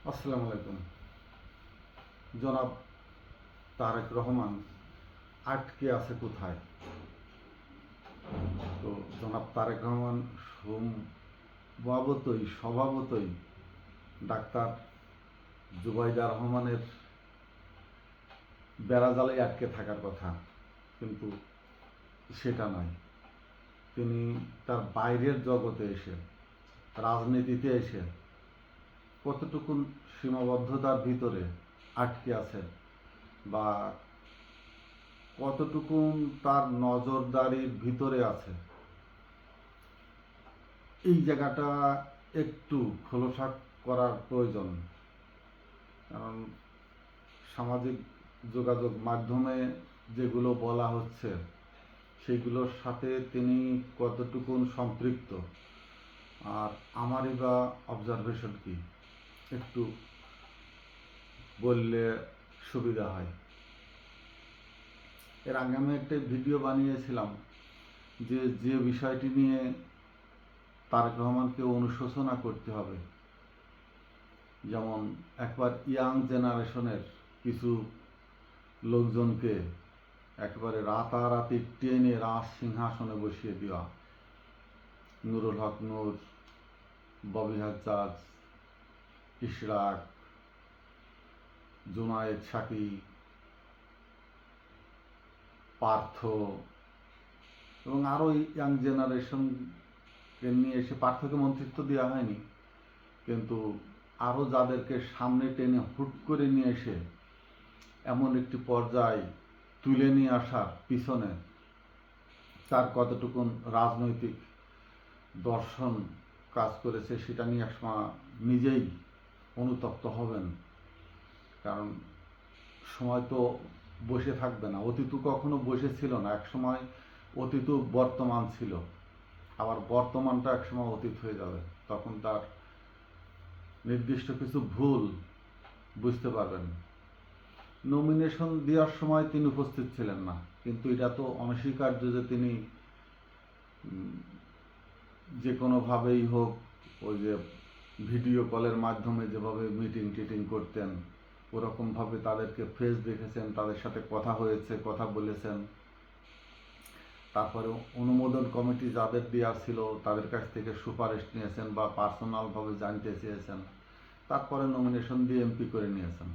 আসসালামু আলাইকুম। জনাব তারেক রহমান আটকে আছে কোথায়? তো জনাব তারেক রহমান স্বভাবতই ডাক্তার জুবাইদা রহমানের বেড়াজালে আটকে থাকার কথা, কিন্তু সেটা নয়। তিনি তার বাইরের জগতে এসে, রাজনীতিতে এসে কতটুকুন সীমাবদ্ধতার ভিতরে আটকে আছেন, বা কতটুকুন তার নজরদারির ভিতরে আছে, এই জায়গাটা একটু খোলসা করার প্রয়োজন। কারণ সামাজিক যোগাযোগ মাধ্যমে যেগুলো বলা হচ্ছে সেগুলোর সাথে তিনি কতটুকুন সম্পৃক্ত, আর আমারই বা অবজারভেশন কি, একটু বললে সুবিধা হয়। এর আগে আমি একটা ভিডিও বানিয়েছিলাম যে বিষয়টি নিয়ে তারেক রহমানকে অনুশোচনা করতে হবে। যেমন একবার ইয়াং জেনারেশনের কিছু লোকজনকে একেবারে রাতারাতি টেনে রাজ সিংহাসনে বসিয়ে দেওয়া, নুরুল হক নূর, ববি হাজ্জাজ, ইশরাক, জুনায়েদ সাকি, পার্থ এবং আরও ইয়াং জেনারেশনকে নিয়ে এসে, পার্থকে মন্ত্রিত্ব দেওয়া হয়নি, কিন্তু আরও যাদেরকে সামনে টেনে হুট করে নিয়ে এসে এমন একটি পর্যায়ে তুলে নিয়ে আসার পিছনে তার কতটুকুন রাজনৈতিক দর্শন কাজ করেছে সেটা নিয়ে একসময় নিজেই অনুতপ্ত হবেন। কারণ সময় তো বসে থাকবে না, অতীত কখনো বসে ছিল না। একসময় অতীত বর্তমান ছিল, আবার বর্তমানটা একসময় অতীত হয়ে যাবে। তখন তার নির্দিষ্ট কিছু ভুল বুঝতে পারবেন। নমিনেশন দেওয়ার সময় তিনি উপস্থিত ছিলেন না, কিন্তু এটা তো অনস্বীকার্য যে তিনি যে কোনোভাবেই হোক, ওই যে ভিডিও কলের মাধ্যমে যেভাবে মিটিং টিটিং করতেন, ওরকমভাবে তাদেরকে ফেস দেখেছেন, তাদের সাথে কথা হয়েছে, কথা বলেছেন। তারপরে অনুমোদন কমিটি যাদের দেওয়া ছিল তাদের কাছ থেকে সুপারিশ নিয়েছেন বা পার্সোনালভাবে জানতে চেয়েছেন, তারপরে নমিনেশন দিয়ে এমপি করে নিয়েছেন।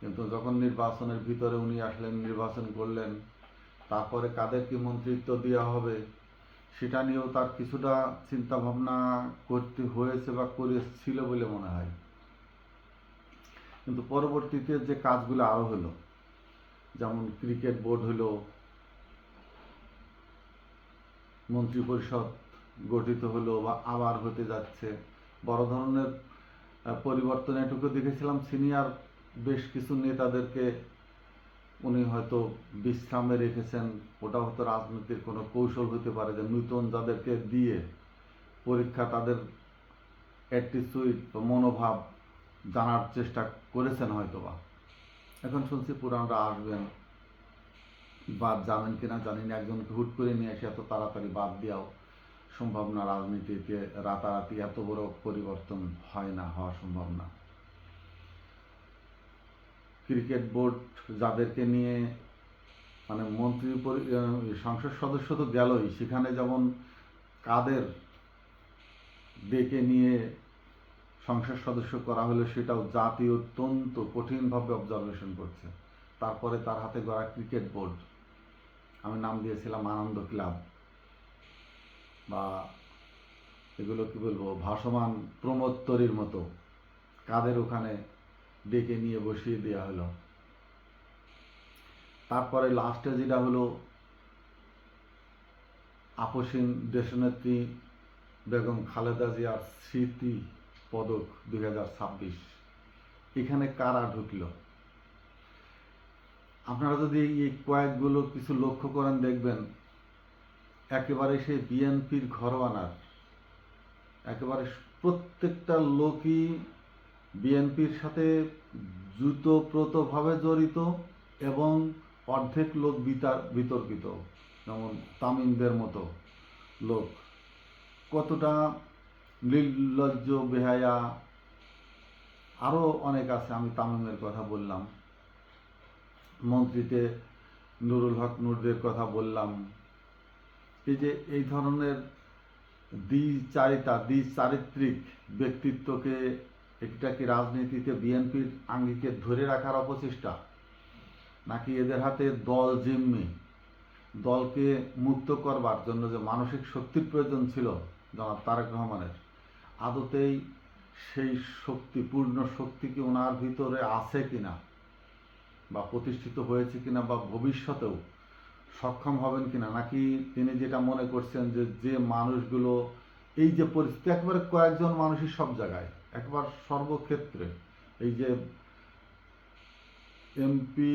কিন্তু যখন নির্বাচনের ভিতরে উনি আসলেন, নির্বাচন করলেন, তারপরে কাদেরকে মন্ত্রিত্ব দেওয়া হবে সেটা নিয়েও তার কিছুটা চিন্তা ভাবনা করতে হয়েছে বা করেছিল বলে মনে হয়। কিন্তু পরবর্তীতে যে কাজগুলো আরও হলো, যেমন ক্রিকেট বোর্ড হলো, মন্ত্রিপরিষদ গঠিত হলো বা আবার হতে যাচ্ছে, বড় ধরনের পরিবর্তন এটুকু দেখেছিলাম। সিনিয়র বেশ কিছু নেতাদেরকে উনি হয়তো বিশ্রামে রেখেছেন। ওটা হয়তো রাজনীতির কোনো কৌশল হতে পারে যে নূতন যাদেরকে দিয়ে পরীক্ষা, তাদের অ্যাটিটিউড বা মনোভাব জানার চেষ্টা করেছেন হয়তোবা। এখন শুনছি পুরানরা আসবেন, বাদ যাবেন কিনা জানি না। একজনকে হুট করে নিয়ে এসে এত তাড়াতাড়ি বাদ দেওয়াও সম্ভব না। রাজনীতিতে রাতারাতি এত বড় পরিবর্তন হয় না, হওয়া সম্ভব না। ক্রিকেট বোর্ড যাদেরকে নিয়ে, মানে মন্ত্রী সংসদ সদস্য তো গেলই, সেখানে যেমন কাদের ডেকে নিয়ে সংসদ সদস্য করা হলো সেটাও জাতি অত্যন্ত কঠিনভাবে অবজারভেশন করছে। তারপরে তার হাতে গড়া ক্রিকেট বোর্ড, আমি নাম দিয়েছিলাম আনন্দ ক্লাব, বা এগুলো কি বলবো, ভাসমান প্রমোত্তরীর মতো কাদের ওখানে ডেকে নিয়ে বসিয়ে দেওয়া হলো। তারপরে লাস্টে যেটা হলো, আপসীন দেশনেত্রী বেগম খালেদা জিয়ার স্মৃতি পদক 2026, এখানে কারা ঢুকলো? আপনারা যদি এই কয়েকগুলো কিছু লক্ষ্য করেন, দেখবেন একেবারে সেই বিএনপির ঘরোয়ানার একেবারে প্রত্যেকটা লোকই বিএনপির সাথে জুতোপ্রতভাবে জড়িত, এবং অর্ধেক লোক বিতর্কিত। যেমন তামিমদের মতো লোক কতটা নির্লজ্জ, বেহায়া, আরও অনেক আছে, আমি তামিমের কথা বললাম, মন্ত্রীতে নুরুল হক নূরদের কথা বললাম। এই যে এই ধরনের দ্বিচারিত্রিক ব্যক্তিত্বকে, এটা কি রাজনীতিতে বিএনপির আঙ্গিকে ধরে রাখার অপচেষ্টা, নাকি এদের হাতে দল জিম্মি? দলকে মুক্ত করবার জন্য যে মানসিক শক্তির প্রয়োজন ছিল জনাব তারেক রহমানের, আদতেই সেই শক্তি, পূর্ণ শক্তি কি ওনার ভিতরে আছে কিনা, বা প্রতিষ্ঠিত হয়েছে কিনা, বা ভবিষ্যতেও সক্ষম হবেন কিনা, নাকি তিনি যেটা মনে করছেন যে যে মানুষগুলো এই যে পরিস্থিতি, একবারে কয়েকজন মানুষই সব জায়গায়, একবার সর্বক্ষেত্রে, এই যে এমপি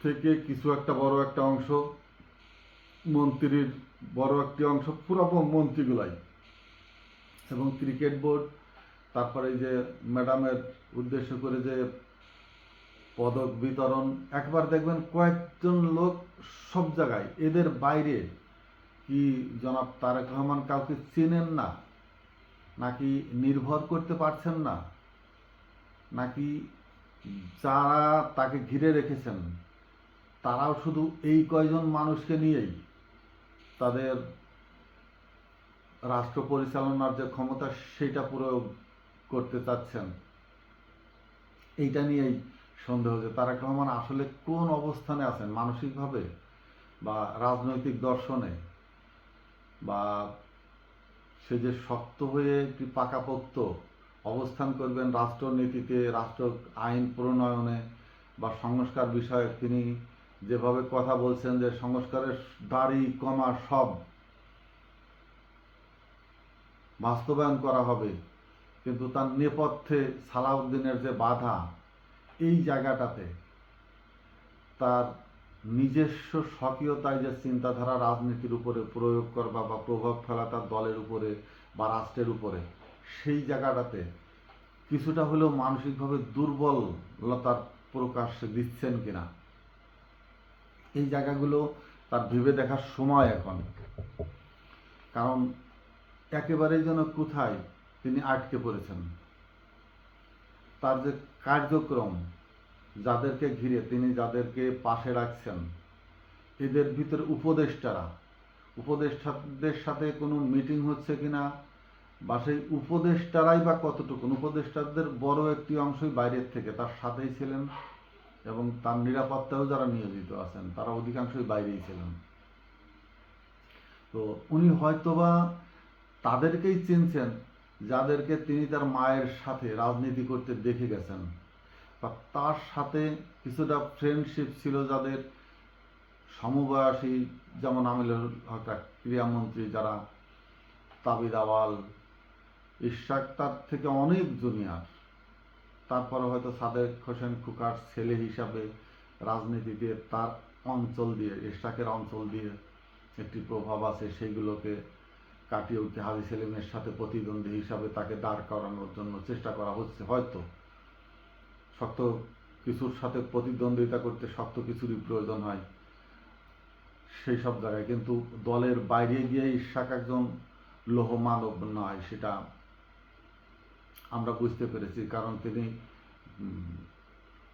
থেকে কিছু একটা বড় একটা অংশ, মন্ত্রীর বড় একটি অংশ, পুরো মন্ত্রীগুলাই, এবং ক্রিকেট বোর্ড, তারপরে এই যে ম্যাডামের উদ্দেশ্য করে যে পদক বিতরণ, একবার দেখবেন কয়েকজন লোক সব জায়গায়। এদের বাইরে কি জনাব তারেক রহমান কাউকে চেনেন না, নাকি নির্ভর করতে পারছেন না, নাকি যারা তাকে ঘিরে রেখেছেন তারাও শুধু এই কয়জন মানুষকে নিয়েই তাদের রাষ্ট্র পরিচালনার যে ক্ষমতা সেটা প্রয়োগ করতে চাচ্ছেন? এইটা নিয়েই সন্দেহ যে তারেক রহমান আসলে কোন অবস্থানে আছেন মানসিকভাবে, বা রাজনৈতিক দর্শনে, বা সে যে শক্ত হয়ে একটি পাকাপোক্ত অবস্থান করবেন রাষ্ট্রনীতিতে, রাষ্ট্র আইন প্রণয়নে, বা সংস্কার বিষয়ে তিনি যেভাবে কথা বলছেন যে সংস্কারের দাড়ি কমা সব বাস্তবায়ন করা হবে, কিন্তু তার নেপথ্যে সালাউদ্দিনের যে বাধা, এই জায়গাটাতে তার নিজস্ব স্বকীয়তায় যে চিন্তাধারা রাজনীতির উপরে প্রয়োগ করবা বা প্রভাব ফেলা তার দলের উপরে বা রাষ্ট্রের উপরে, সেই জায়গাটাতে কিছুটা হলেও মানসিকভাবে দুর্বলতার প্রকাশ দিচ্ছেন কিনা, এই জায়গাগুলো তার ভেবে দেখার সময় এখন। কারণ একেবারেই যেন কোথায় তিনি আটকে পড়েছেন। তার যে কার্যক্রম, যাদেরকে ঘিরে তিনি যাদেরকে পাশে রাখছেন, এদের ভিতরে উপদেষ্টাদের সাথে কোনো মিটিং হচ্ছে কিনা, বা সেই উপদেষ্টারাই বা কতটুকু, উপদেষ্টাদের বড় একটি অংশই বাইরের থেকে তার সাথেই ছিলেন, এবং তার নিরাপত্তাও যারা নিয়োজিত আছেন তারা অধিকাংশই বাইরেই ছিলেন। তো উনি হয়তোবা তাদেরকেই চিনছেন যাদেরকে তিনি তার মায়ের সাথে রাজনীতি করতে দেখে গেছেন, বা তার সাথে কিছুটা ফ্রেন্ডশিপ ছিল, যাদের সমবয়সী, যেমন আমিনুল হক ক্রীড়ামন্ত্রী, যারা তাবিদ আওয়াল, ইশরাক তার থেকে অনেক জুনিয়র, তারপরে হয়তো সাদেক হোসেন খোকার ছেলে হিসাবে রাজনীতিতে তার অঞ্চল দিয়ে, ইশরাকের অঞ্চল দিয়ে একটি প্রভাব আছে, সেইগুলোকে কাটিয়ে উঠতে হাজি সেলিমের সাথে প্রতিদ্বন্দ্বী হিসাবে তাকে দাঁড় করানোর জন্য চেষ্টা করা হচ্ছে। হয়তো শক্ত কিছুর সাথে প্রতিদ্বন্দ্বিতা করতে শক্ত কিছুরই প্রয়োজন হয় সেই সব জায়গায়, কিন্তু দলের বাইরে গিয়ে ইশরাক একজন লৌহমানব নয়, সেটা আমরা বুঝতে পেরেছি। কারণ তিনি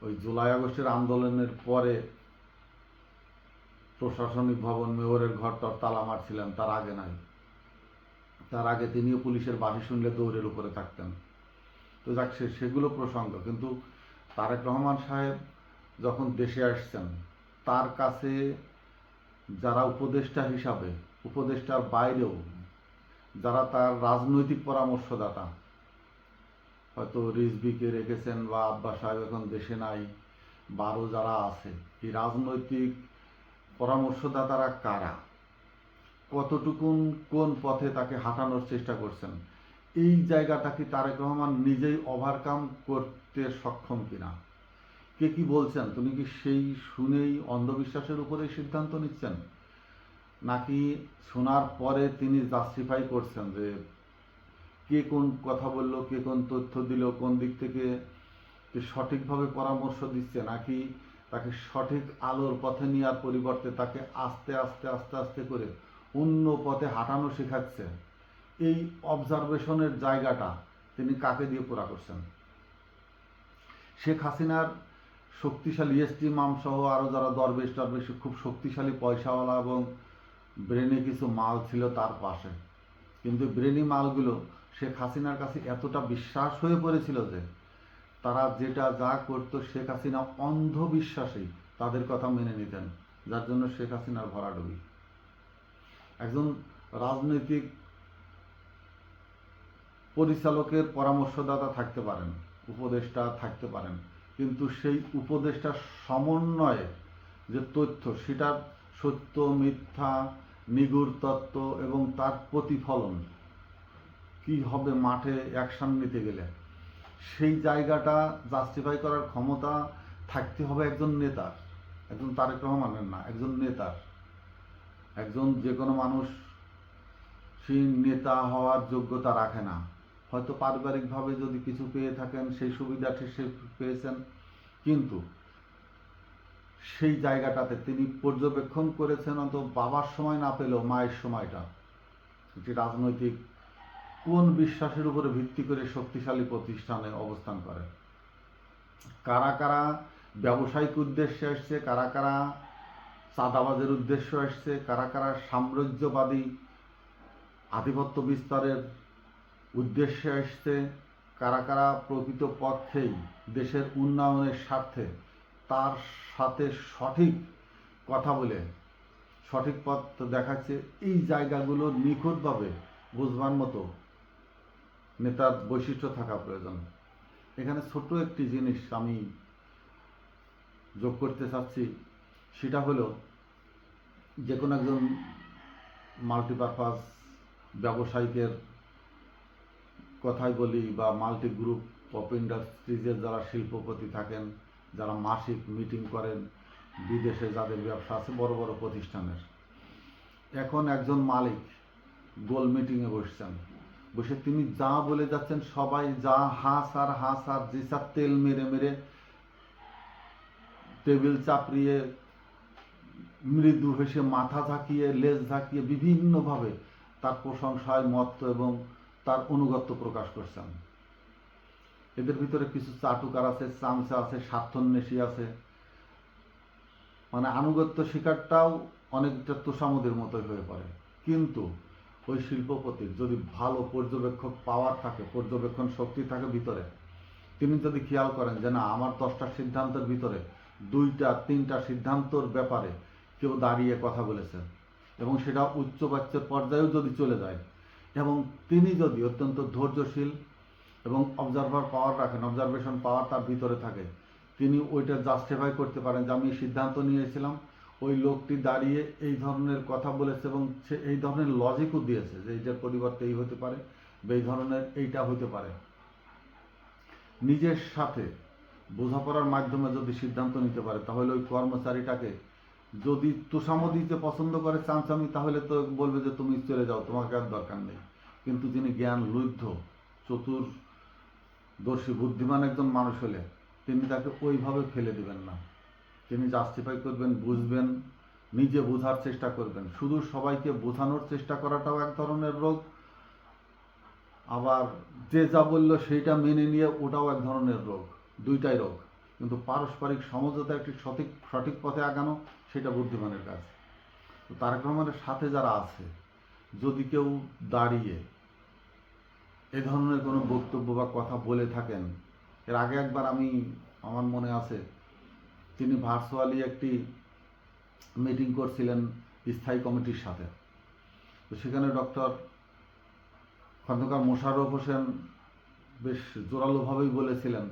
ওই জুলাই আগস্টের আন্দোলনের পরে প্রশাসনিক ভবন, মেয়রের ঘরটার তালা মারছিলেন, তার আগে নাই। তার আগে তিনিও পুলিশের বাঁশি শুনলে দৌড়ের উপরে থাকতেন। তো যাক, সেগুলো প্রসঙ্গ। কিন্তু তারেক রহমান সাহেব যখন দেশে আসছেন, তার কাছে যারা উপদেষ্টা হিসাবে, উপদেষ্টার বাইরেও যারা তার রাজনৈতিক পরামর্শদাতা, হয়তো রিজভিকে রেখেছেন, বা আব্বাস সাহেব এখন দেশে নাই, বারো যারা আছে, এই রাজনৈতিক পরামর্শদাতারা কারা, কতটুকুন কোন পথে তাকে হাঁটানোর চেষ্টা করছেন, এই জায়গাটা কি তারেক রহমান নিজেই ওভারকাম করতে সক্ষম কিনা, কে কি বলছেন তুমি কি সেই শুনেই অন্ধবিশ্বাসের উপরে সিদ্ধান্ত নিচ্ছেন, নাকি শোনার পরে তিনি জাস্টিফাই করছেন যে কে কোন কথা বলল, কে কোন তথ্য দিল, কোন দিক থেকে সঠিকভাবে পরামর্শ দিচ্ছে, নাকি তাকে সঠিক আলোর পথে নেওয়ার পরিবর্তে তাকে আস্তে আস্তে আস্তে আস্তে করে অন্য পথে হাঁটানো শেখাচ্ছে। এই অবজারভেশনের জায়গাটা তিনি কাকে দিয়ে পুরা করছেন? শেখ হাসিনার শক্তিশালী এসটিমাম সহ আরও যারা দরবেশ টরবেশ খুব শক্তিশালী পয়সাওয়ালা এবং ব্রেনে কিছু মাল ছিল তার পাশে, কিন্তু ব্রেনি মালগুলো শেখ হাসিনার কাছে এতটা বিশ্বাস হয়ে পড়েছিল যে তারা যেটা যা করতো শেখ হাসিনা অন্ধবিশ্বাসেই তাদের কথা মেনে নিতেন, যার জন্য শেখ হাসিনার ভরাডুবি। একজন রাজনৈতিক পরিচালকের পরামর্শদাতা থাকতে পারেন, উপদেষ্টা থাকতে পারেন, কিন্তু সেই উপদেষ্টার সমন্বয়ে যে তথ্য, সেটার সত্য মিথ্যা নিগূঢ় তত্ত্ব এবং তার প্রতিফলন কি হবে মাঠে অ্যাকশন নিতে গেলে, সেই জায়গাটা জাস্টিফাই করার ক্ষমতা থাকতে হবে একজন নেতার, একজন তারেক রহমানের না, একজন নেতার। একজন যে কোনো মানুষ সেই নেতা হওয়ার যোগ্যতা রাখে না। হয়তো পারিবারিকভাবে যদি কিছু পেয়ে থাকেন সেই সুবিধাটি সে পেয়েছেন, কিন্তু সেই জায়গাটাতে তিনি পর্যবেক্ষণ করেছেন অন্তত বাবার সময় না পেলেও মায়ের সময়টা, যে রাজনৈতিক কোন বিশ্বাসের উপরে ভিত্তি করে শক্তিশালী প্রতিষ্ঠানে অবস্থান করে, কারা কারা ব্যবসায়িক উদ্দেশ্যে আসছে, কারা কারা চাঁদাবাজের উদ্দেশ্য আসছে, কারা কারা সাম্রাজ্যবাদী আধিপত্য বিস্তারের উদ্দেশ্যে আসছে, কারা কারা প্রকৃত পক্ষেই দেশের উন্নয়নের স্বার্থে তার সাথে সঠিক কথা বলে সঠিক পথ দেখাচ্ছে, এই জায়গাগুলো নিখুঁতভাবে বুঝবার মতো নেতার বৈশিষ্ট্য থাকা প্রয়োজন। এখানে ছোট্ট একটি জিনিস আমি যোগ করতে চাচ্ছি, সেটা হলো যে কোনো একজন মাল্টিপারপাস ব্যবসায়িকের কথাই বলি বা মাল্টি গ্রুপ অফ ইন্ডাস্ট্রিজের যারা শিল্পপতি থাকেন, যারা মাসিক মিটিং করেন বিদেশে যাদের ব্যবসা আছে বড় বড় প্রতিষ্ঠানের, এখন একজন মালিক গোল মিটিংয়ে বসছেন, বসে তিনি যা বলে যাচ্ছেন সবাই যা হাস আর যে সব তেল মেরে মেরে টেবিল চাপড়িয়ে মৃদু হেসে মাথা ঝাঁকিয়ে লেজ ঝাঁকিয়ে বিভিন্নভাবে তার প্রশংসায় মত্ত এবং তার অনুগত্য প্রকাশ করছেন। এদের ভিতরে কিছু চাটুকার আছে, চামচা আছে, স্বার্থন্বেষী আছে, মানে আনুগত্য শিকারটাও অনেকটা তোষামোদের মতোই হয়ে পড়ে। কিন্তু ওই শিল্পপতির যদি ভালো পর্যবেক্ষক পাওয়ার থাকে, পর্যবেক্ষণ শক্তি থাকে ভিতরে, তিনি যদি খেয়াল করেন যে না আমার 10টা সিদ্ধান্তের ভিতরে 2টা 3টা সিদ্ধান্তর ব্যাপারে কেউ দাঁড়িয়ে কথা বলেছে এবং সেটা উচ্চবাচ্যের পর্যায়েও যদি চলে যায়, এবং তিনি যদি অত্যন্ত ধৈর্যশীল এবং অবজারভার পাওয়ার রাখেন, অবজারভেশন পাওয়ার তার ভিতরে থাকে, তিনি ওইটা জাস্টিফাই করতে পারেন যে আমি সিদ্ধান্ত নিয়েছিলাম, ওই লোকটি দাঁড়িয়ে এই ধরনের কথা বলেছে এবং সে এই ধরনের লজিকও দিয়েছে যে এইটার পরিবর্তে এই হতে পারে বা এই ধরনের এইটা হতে পারে। নিজের সাথে বোঝাপড়ার মাধ্যমে যদি সিদ্ধান্ত নিতে পারে, তাহলে ওই কর্মচারীটাকে যদি তোষামো দিতে পছন্দ করে চামচামি, তাহলে তো বলবে যে তুমি চলে যাও, তোমাকে আর দরকার নেই। কিন্তু যিনি জ্ঞান লুব্ধ চতুর্দর্শী বুদ্ধিমান একজন মানুষ হলে তিনি তাকে ওইভাবে ফেলে দিবেন না, তিনি জাস্টিফাই করবেন, বুঝবেন, নিজে বোঝার চেষ্টা করবেন। শুধু সবাইকে বোঝানোর চেষ্টা করাটাও এক ধরনের রোগ, আবার যে যা বলল সেইটা মেনে নিয়ে ওটাও এক ধরনের রোগ, দুইটাই রোগ। কিন্তু পারস্পরিক সমঝোতা একটি সঠিক পথে আগানো, সেটা বুদ্ধিমানের কাজ। তো তারেক রহমানের সাথে যারা আছে, যদি কেউ দাঁড়িয়ে এ ধরনের কোনো বক্তব্য বা কথা বলে থাকেন, এর আগে একবার আমার মনে আছে তিনি ভার্চুয়ালি একটি মিটিং করছিলেন স্থায়ী কমিটির সাথে, তো সেখানে ডক্টর খন্দকার মোশাররফ হোসেন বেশ জোরালোভাবেই বলেছিলেন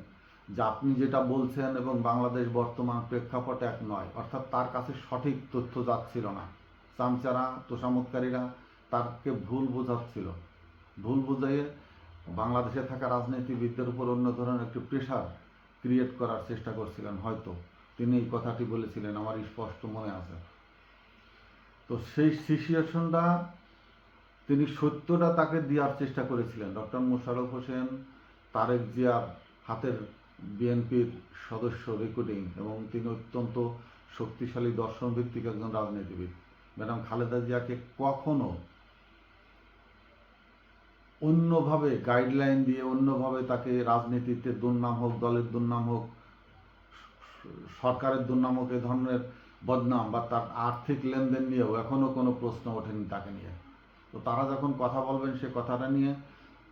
যে আপনি যেটা বলছেন এবং বাংলাদেশ বর্তমান প্রেক্ষাপট এক নয়, অর্থাৎ তার কাছে সঠিক তথ্য যাচ্ছিল না, চামচারা তোষামতকারীরা তাকে ভুল বোঝাচ্ছিল, ভুল বুঝিয়ে বাংলাদেশে থাকা রাজনীতিবিদদের উপর অন্য ধরনের একটি প্রেশার ক্রিয়েট করার চেষ্টা করছিলেন, হয়তো তিনি এই কথাটি বলেছিলেন, আমার স্পষ্ট মনে আছে। তো সেই সিচুয়েশনটা তিনি সত্যটা তাকে দেওয়ার চেষ্টা করেছিলেন। ডক্টর মোশাররফ হোসেন তারেক জিয়ার হাতের বিএনপির সদস্য রেকর্ডিং, এবং তিনি অত্যন্ত শক্তিশালী দর্শনভিত্তিক একজন রাজনীতিবিদ। ম্যাডাম খালেদা জিয়াকে কখনো অন্যভাবে গাইডলাইন দিয়ে অন্যভাবে তাকে রাজনীতিতে দুর্নাম হোক, দলের দুর্নাম হোক, সরকারের দুর্নাম হোক, এ ধরনের বদনাম বা তার আর্থিক লেনদেন নিয়েও এখনো কোনো প্রশ্ন ওঠেনি তাকে নিয়ে। তো তারা যখন কথা বলবেন সে কথাটা নিয়ে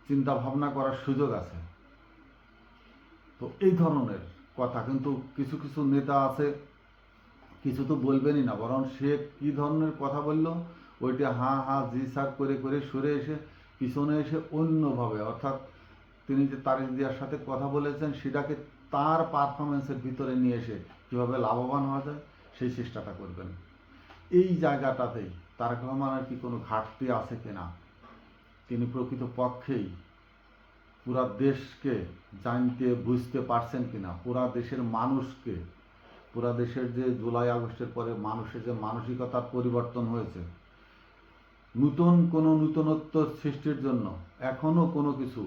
চিন্তা ভাবনা করার সুযোগ আছে। তো এই ধরনের কথা কিন্তু কিছু কিছু নেতা আছে, কিছু তো বলবেনই না, বরং সে কি ধরনের কথা বলল ওইটা হ্যাঁ হ্যাঁ জি স্যার করে করে সরে এসে পিছনে এসে অন্যভাবে, অর্থাৎ তিনি যে তারেক জিয়ার সাথে কথা বলেছেন সেটাকে তার পারফরমেন্সের ভিতরে নিয়ে এসে কীভাবে লাভবান হওয়া যায় সেই চেষ্টাটা করবেন। এই জায়গাটাতেই তারেক রহমানের কি কোনো ঘাটতি আছে কিনা, তিনি প্রকৃতপক্ষেই পুরা দেশকে জানতে বুঝতে পারছেন কিনা, পুরা দেশের মানুষকে, পুরা দেশের যে জুলাই আগস্টের পরে মানুষের যে মানসিকতার পরিবর্তন হয়েছে, নূতনত্ব সৃষ্টির জন্য এখনো কোনো কিছু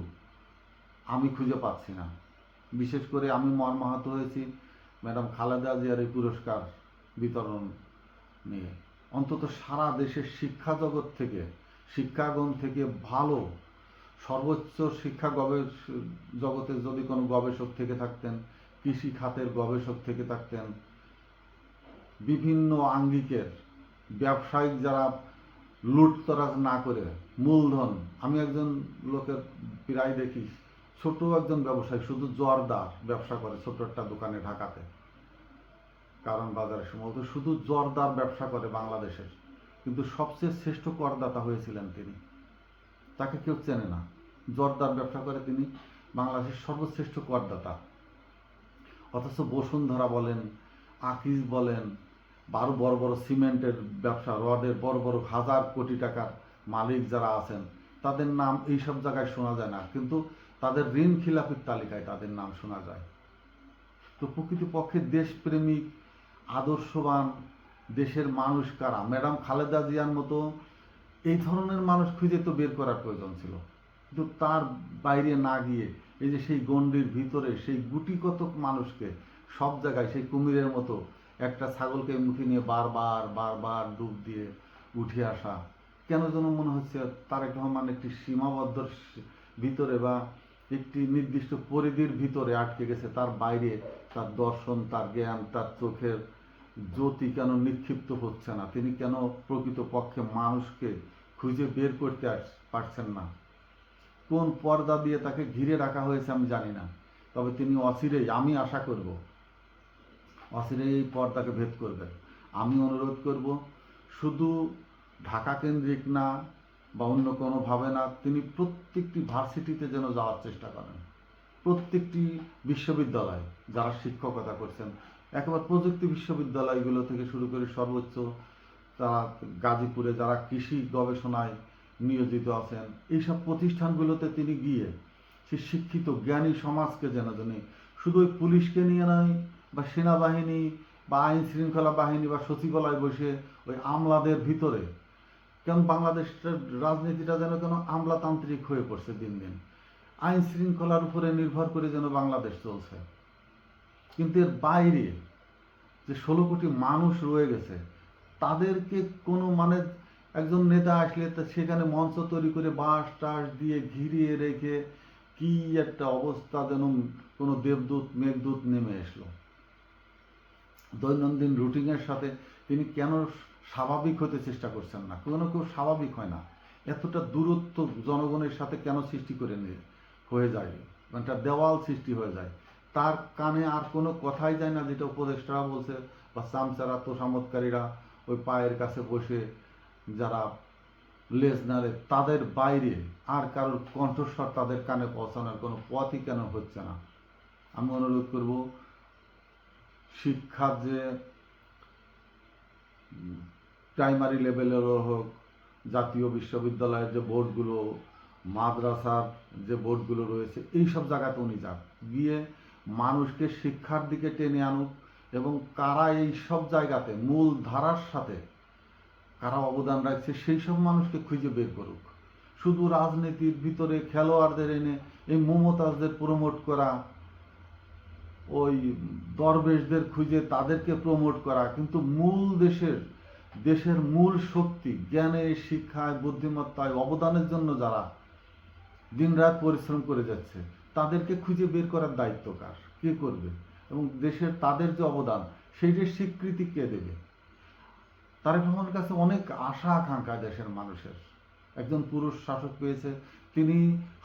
আমি খুঁজে পাচ্ছি না। বিশেষ করে আমি মর্মাহত হয়েছি ম্যাডাম খালেদা জিয়ার এই পুরস্কার বিতরণ নিয়ে। অন্তত সারা দেশের শিক্ষা জগৎ থেকে, শিক্ষাগণ থেকে ভালো সর্বোচ্চ শিক্ষা জগতে যদি কোনো গবেষক থেকে থাকতেন, কৃষি খাতের গবেষক থেকে থাকতেন, বিভিন্ন আঙ্গিকের ব্যবসায়িক যারা লুটতরাজ না করে মূলধন, আমি একজন লোকের প্রায় দেখি ছোট একজন ব্যবসায়ী শুধু জর্দার ব্যবসা করে, ছোট একটা দোকানে ঢাকাতে কারণ বাজারে সম্ভবত শুধু জর্দার ব্যবসা করে বাংলাদেশের, কিন্তু সবচেয়ে শ্রেষ্ঠ করদাতা হয়েছিলেন তিনি, তাকে কেউ চেনে না। জর্দার ব্যবসা করে তিনি বাংলাদেশের সর্বশ্রেষ্ঠ করদাতা। অথচ বসুন্ধরা বলেন, আকিজ বলেন, আরও বড় বড় সিমেন্টের ব্যবসা, রডের বড় বড় হাজার কোটি টাকার মালিক যারা আছেন তাদের নাম এইসব জায়গায় শোনা যায় না, কিন্তু তাদের ঋণ খিলাফির তালিকায় তাদের নাম শোনা যায়। তো প্রকৃতপক্ষে দেশপ্রেমিক আদর্শবান দেশের মানুষ কারা? ম্যাডাম খালেদা জিয়ার মতো এই ধরনের মানুষ খুঁজে তো বের করার প্রয়োজন ছিল, কিন্তু তার বাইরে না গিয়ে এই যে সেই গণ্ডির ভিতরে সেই গুটি কতক মানুষকে সব জায়গায় সেই কুমিরের মতো একটা ছাগলকে মুখে নিয়ে বারবার বারবার ডুব দিয়ে উঠে আসা, কেন যেন মনে হচ্ছে তারেক রহমান একটি সীমাবদ্ধ ভিতরে বা একটি নির্দিষ্ট পরিধির ভিতরে আটকে গেছে, তার বাইরে তার দর্শন, তার জ্ঞান, তার চোখের জ্যোতি কেন নিক্ষিপ্ত হচ্ছে না, তিনি কেন প্রকৃতপক্ষে মানুষকে খুঁজে বের করতে পারছেন না। কোন পর্দা দিয়ে তাকে ঘিরে রাখা হয়েছে আমি জানি না, তবে তিনি অচিরেই, আমি আশা করব অচিরেই এই পর্দাকে ভেদ করবেন। আমি অনুরোধ করব শুধু ঢাকা কেন্দ্রিক না বা অন্য কোনোভাবে না, তিনি প্রত্যেকটি ভার্সিটিতে যেন যাওয়ার চেষ্টা করেন, প্রত্যেকটি বিশ্ববিদ্যালয় যারা শিক্ষকতা করছেন, একেবারে প্রযুক্তি বিশ্ববিদ্যালয়গুলো থেকে শুরু করে সর্বোচ্চ তারা গাজীপুরে যারা কৃষি গবেষণায় নিয়োজিত আছেন, এইসব প্রতিষ্ঠানগুলোতে তিনি গিয়ে সে শিক্ষিত জ্ঞানী সমাজকে যেন শুধু ওই পুলিশকে নিয়ে নয় বা সেনাবাহিনী বা আইন শৃঙ্খলা বাহিনী বা সচিবালয় বসে ওই আমলাদের ভিতরে, কেন বাংলাদেশের রাজনীতিটা যেন কেন আমলাতান্ত্রিক হয়ে পড়ছে দিন দিন, আইন শৃঙ্খলার উপরে নির্ভর করে যেন বাংলাদেশ চলছে। কিন্তু এর বাইরে যে 16 কোটি মানুষ রয়ে গেছে তাদেরকে কোনো একজন নেতা আসলে সেখানে মঞ্চ তৈরি করে বাঁশ টাস দিয়ে ঘিরিয়ে রেখে কি একটা অবস্থা, যেন কোনো দেবদূত মেঘদূত নেমে আসলো। দৈনন্দিন রুটিনের সাথে তিনি কেন স্বাভাবিক হতে চেষ্টা করছেন না? কেউ স্বাভাবিক হয় না, এতটা দূরত্ব জনগণের সাথে কেন সৃষ্টি করে হয়ে যায়, একটা দেওয়াল সৃষ্টি হয়ে যায়, তার কানে আর কোনো কথাই যায় না যেটা উপদেষ্টারা বলছে বা চামচারা তোষামতকারীরা ওই পায়ের কাছে বসে যারা লেজ নাড়ে তাদের বাইরে আর কারোর কণ্ঠস্বর তাদের কানে পৌঁছানোর কোনো পথই কেন হচ্ছে না? আমি অনুরোধ করব শিক্ষার যে প্রাইমারি লেভেলেরও হোক, জাতীয় বিশ্ববিদ্যালয়ের যে বোর্ডগুলো, মাদ্রাসার যে বোর্ডগুলো রয়েছে, এই সব জায়গাতে উনি যান, গিয়ে মানুষকে শিক্ষার দিকে টেনে আনুক এবং কারা এই সব জায়গাতে মূল ধারার সাথে কারা অবদান রাখছে সেই সব মানুষকে খুঁজে বের করুক। শুধু রাজনীতির ভিতরে খেলোয়াড়দের এনে এই মমতাজদের প্রমোট করা, ওই দরবেশদের খুঁজে তাদেরকে প্রমোট করা, কিন্তু মূল দেশের মূল শক্তি জ্ঞানে, শিক্ষায়, বুদ্ধিমত্তায় অবদানের জন্য যারা দিনরাত পরিশ্রম করে যাচ্ছে, তাদেরকে খুঁজে বের করার দায়িত্ব কার, কে করবে? এবং দেশের তাদের যে অবদান সেইটার স্বীকৃতি কে দেবে? তারেক রহমানের কাছে অনেক আশা আকাঙ্ক্ষা দেশের মানুষের। একজন পুরুষ শাসক পেয়েছে, তিনি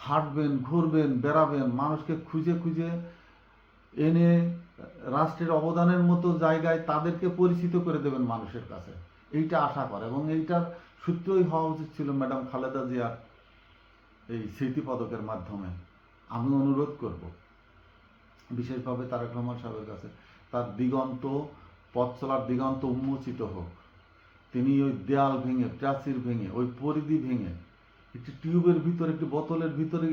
হাঁটবেন, ঘুরবেন, বেড়াবেন, মানুষকে খুঁজে খুঁজে এনে রাষ্ট্রের অবদানের মতো জায়গায় তাদেরকে পরিচিত করে দেবেন মানুষের কাছে, এইটা আশা করে। এবং এইটার সূত্রই হওয়া উচিত ছিল ম্যাডাম খালেদা জিয়ার এই স্মৃতি পদকের মাধ্যমে। আমি অনুরোধ করব বিশেষভাবে তারেক রহমান সাহেবের কাছে, তার দিগন্ত, পথ চলার দিগন্ত উন্মোচিত হোক। তিনি ওই দেয়াল ভেঙে, প্রাচীর ভেঙে, ওই পরিধি ভেঙে, একটি টিউবের ভিতরে, একটি বোতলের ভিতরে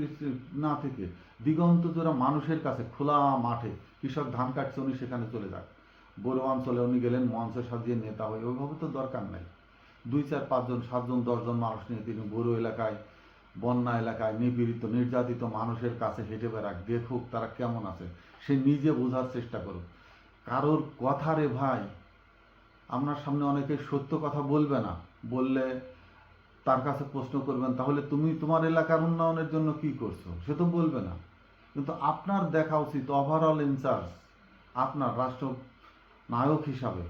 না থেকে দিগন্ত জোড়া মানুষের কাছে খোলা মাঠে, কৃষক ধান কাটছে উনি সেখানে চলে যাক, বড় অঞ্চলে উনি গেলেন মঞ্চ সাজিয়ে নেতা হয়ে, ওইভাবে তো দরকার নাই। 2, 4, 5 জন, 7 জন, 10 জন মানুষ নিয়ে তিনি বড় এলাকায়, বন্যা এলাকায় নিপীড়িত নির্যাতিত মানুষের কাছে হেঁটে বেড়াক, দেখুক তারা কেমন আছে, সে নিজে বোঝার চেষ্টা করুক। কারোর কথা রে ভাই, আপনার সামনে অনেকে সত্য কথা বলবে না, বললে তার কাছে প্রশ্ন করবেন, তাহলে তুমি তোমার এলাকার উন্নয়নের জন্য কি করছো, সে তো বলবে না। কিন্তু আপনার দেখা উচিত ওভারঅল ইনচার্জ, আপনার রাষ্ট্র নায়ক হিসাবে,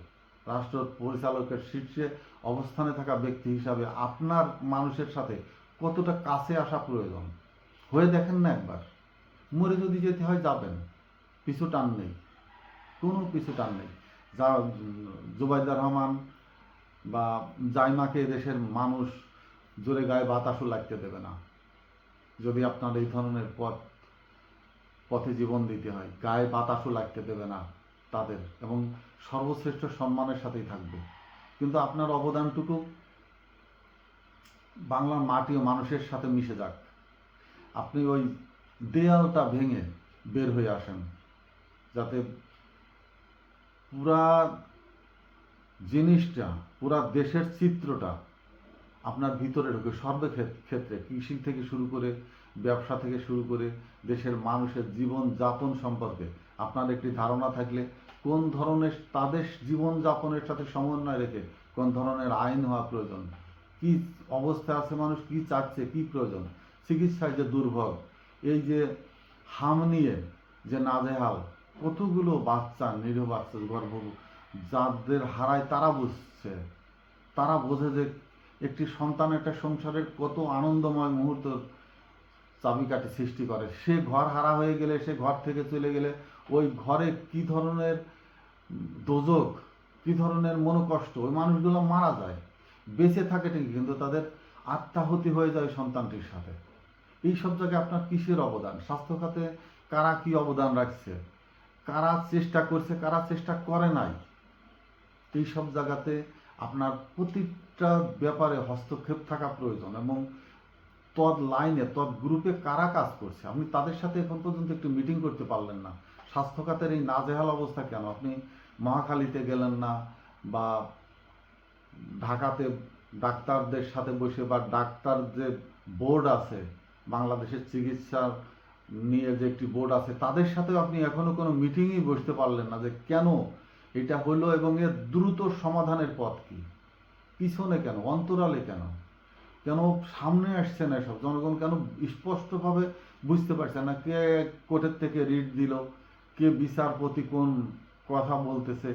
রাষ্ট্র পরিচালকের শীর্ষে অবস্থানে থাকা ব্যক্তি হিসাবে আপনার মানুষের সাথে কতটা কাছে আসা প্রয়োজন, হয়ে দেখেন না একবার। মরে যদি যেতে হয় যাবেন, পিছু টান নেই, কোনো পিছু টান নেই। যা জুবাইদা রহমান বা জাইমাকে দেশের মানুষ জোরে গায়ে বাতাসও লাগতে দেবে না। যদি আপনার এই ধরনের পথে জীবন দিতে হয়, গায়ে বাতাসও লাগতে দেবে না তাদের, এবং সর্বশ্রেষ্ঠ সম্মানের সাথেই থাকবে। কিন্তু আপনার অবদানটুকু বাংলার মাটি ও মানুষের সাথে মিশে যাক। আপনি ওই দেয়ালটা ভেঙে বের হয়ে আসেন, যাতে পুরা জিনিসটা, পুরা দেশের চিত্রটা আপনার ভিতরে ঢোকে। সর্বক্ষেত্রে, কৃষি থেকে শুরু করে, ব্যবসা থেকে শুরু করে, দেশের মানুষের জীবন যাপন সম্পর্কে আপনার একটি ধারণা থাকলে, কোন ধরনের তাদের জীবন যাপনের সাথে সমন্বয় রেখে কোন ধরনের আইন হওয়া প্রয়োজন, কি অবস্থায় আছে মানুষ, কি চাচ্ছে, কি প্রয়োজন, চিকিৎসায় যে দুর্ভোগ, এই যে হাম নিয়ে যে নাজেহাল, কতগুলো বাচ্চা, নিরীহ বাচ্চা, যাদের হারায় তারা বুঝছে, তারা বোঝে যে একটি সন্তান একটা সংসারের কত আনন্দময় মুহূর্ত চাবিকাঠি সৃষ্টি করে। সে ঘর হারা হয়ে গেলে, সে ঘর থেকে চলে গেলে, ওই ঘরে কি ধরনের দোজক, কি ধরনের মনোকষ্ট, ওই মানুষগুলো মারা যায়, বেঁচে থাকে ঠিকই, কিন্তু তাদের আত্মাহুতি হয়ে যায় সন্তানটির সাথে। এই সব জায়গায় আপনার কিসের অবদান? স্বাস্থ্য খাতে কারা কি অবদান রাখছে, কারা চেষ্টা করছে, কারা চেষ্টা করে নাই, এই সব জায়গাতে আপনার প্রতিটা ব্যাপারে হস্তক্ষেপ থাকা প্রয়োজন। এবং তদ লাইনে, তদ গ্রুপে কারা কাজ করছে, আপনি তাদের সাথে এখন পর্যন্ত একটু মিটিং করতে পারলেন না। স্বাস্থ্য খাতের এই নাজেহাল অবস্থা কেন? আপনি মহাখালীতে গেলেন না, বা ঢাকাতে ডাক্তারদের সাথে বসে, বা ডাক্তার যে বোর্ড আছে, বাংলাদেশের চিকিৎসা নিয়ে যে একটি বোর্ড আছে, তাদের সাথেও আপনি এখনো কোনো মিটিংই বসতে পারলেন না যে কেন এটা হলো এবং এর দ্রুত সমাধানের পথ কি, পিছনে কেন, অন্তরালে কেন, কেন সামনে আসছে না এসব, জনগণ কেন স্পষ্টভাবে বুঝতে পারছে না, কে কোর্টের থেকে রিট দিল, কে বিচারপতি কোন কথা বলতেছে।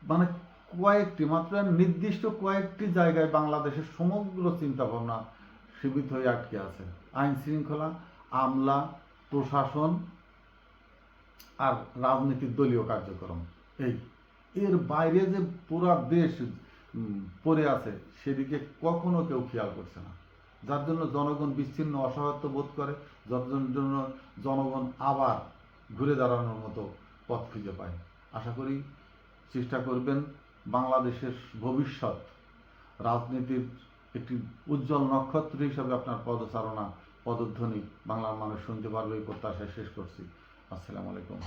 মানে কয়েকটি, মাত্র নির্দিষ্ট কয়েকটি জায়গায় বাংলাদেশের সমগ্র চিন্তা ভাবনা সীমিত হয়ে আটকে আছে। আইন শৃঙ্খলা, আমলা, প্রশাসন আর রাজনীতির দলীয় কার্যক্রম, এর বাইরে যে পুরা দেশ পড়ে আছে, সেদিকে কখনো কেউ খেয়াল করছে না, যার জন্য জনগণ বিচ্ছিন্ন অসহায়ত্ব বোধ করে, যার জন্য জনগণ আবার ঘুরে দাঁড়ানোর মতো পথ খুঁজে পায়। আশা করি চেষ্টা করবেন বাংলাদেশের ভবিষ্যৎ রাজনীতির একটি উজ্জ্বল নক্ষত্র হিসাবে আপনার পদচারণা, পদধ্বনি বাংলার মানুষ শুনতে পারবে, এই প্রত্যাশায় শেষ করছি। আসসালামু আলাইকুম।